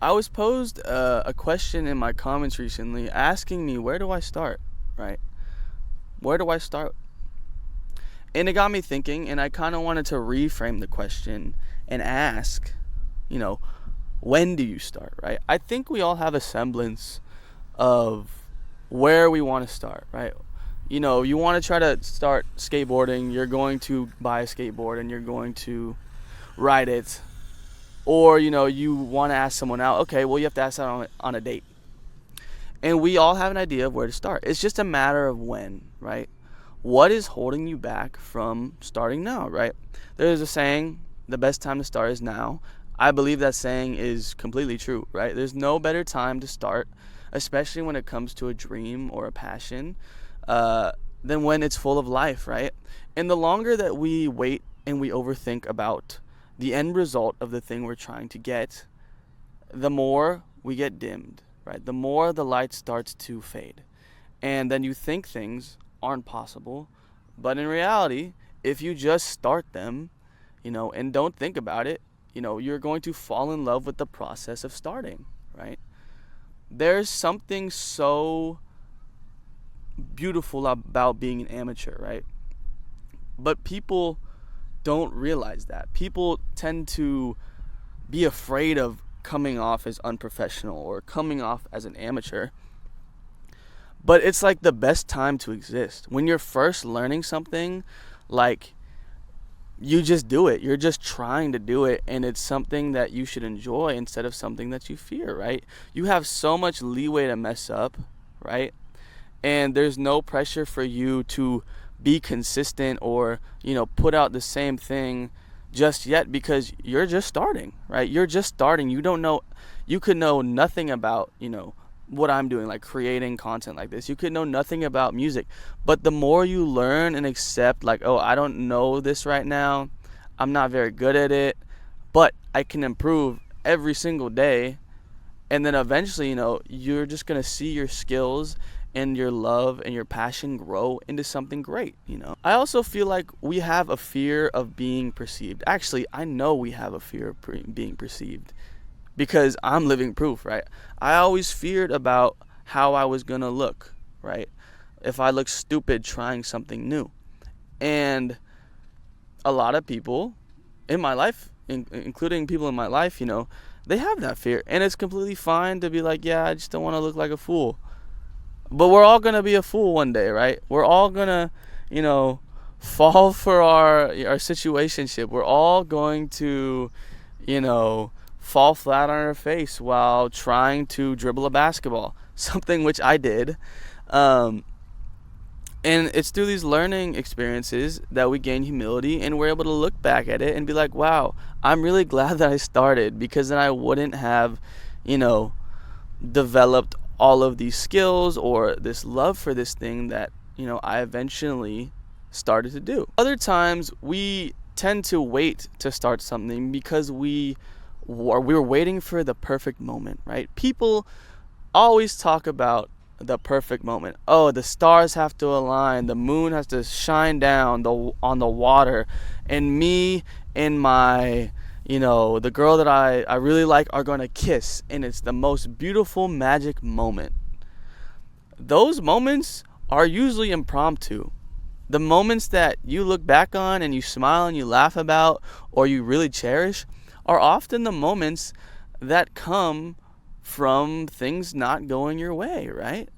I was posed a question in my comments recently asking me, where do I start, right? Where do I start? And it got me thinking, and I kind of wanted to reframe the question and ask, you know, when do you start, right? I think we all have a semblance of where we want to start, right? You want to try to start skateboarding, you're going to buy a skateboard and you're going to ride it. Or, you want to ask someone out. Okay, well, you have to ask that on a date. And we all have an idea of where to start. It's just a matter of when, right? What is holding you back from starting now, right? There's a saying, the best time to start is now. I believe that saying is completely true, right? There's no better time to start, especially when it comes to a dream or a passion, than when it's full of life, right? And the longer that we wait and we overthink about the end result of the thing we're trying to get, the more we get dimmed, right? The more the light starts to fade. And then you think things aren't possible. But in reality, if you just start them, and don't think about it, you're going to fall in love with the process of starting, right? There's something so beautiful about being an amateur, right? But people don't realize that. People tend to be afraid of coming off as unprofessional or coming off as an amateur. But it's like the best time to exist. When you're first learning something, like, you just do it. You're just trying to do it, and it's something that you should enjoy instead of something that you fear, right? You have so much leeway to mess up, right? And there's no pressure for you to be consistent or, put out the same thing just yet, because you're just starting, right? You're just starting. You could know nothing about, what I'm doing, like creating content like this. You could know nothing about music, but the more you learn and accept, like, oh, I don't know this right now, I'm not very good at it, but I can improve every single day. And then eventually, you're just going to see your skills and your love and your passion grow into something great. I also feel like we have a fear of being perceived. Actually, I know we have a fear of being perceived, because I'm living proof, right? I always feared about how I was going to look, right? If I look stupid trying something new. And a lot of people in my life, including people in my life, they have that fear. And it's completely fine to be like, yeah, I just don't want to look like a fool. But we're all going to be a fool one day, right? We're all going to, fall for our situationship. We're all going to, fall flat on our face while trying to dribble a basketball, something which I did. And it's through these learning experiences that we gain humility, and we're able to look back at it and be like, wow, I'm really glad that I started, because then I wouldn't have, developed all of these skills or this love for this thing that, I eventually started to do. Other times we tend to wait to start something because we were waiting for the perfect moment, right? People always talk about the perfect moment. Oh, the stars have to align, the moon has to shine down on the water, and me and my, the girl that I really like are going to kiss, and it's the most beautiful magic moment. Those moments are usually impromptu. The moments that you look back on and you smile and you laugh about, or you really cherish, are often the moments that come from things not going your way, right?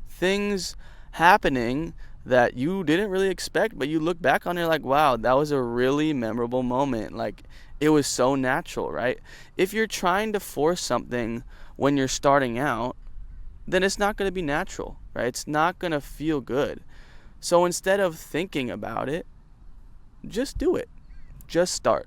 Things happening that you didn't really expect, but you look back on it like, wow, that was a really memorable moment. Like, it was so natural, right? If you're trying to force something when you're starting out, then it's not going to be natural, right? It's not going to feel good. So instead of thinking about it, just do it. Just start.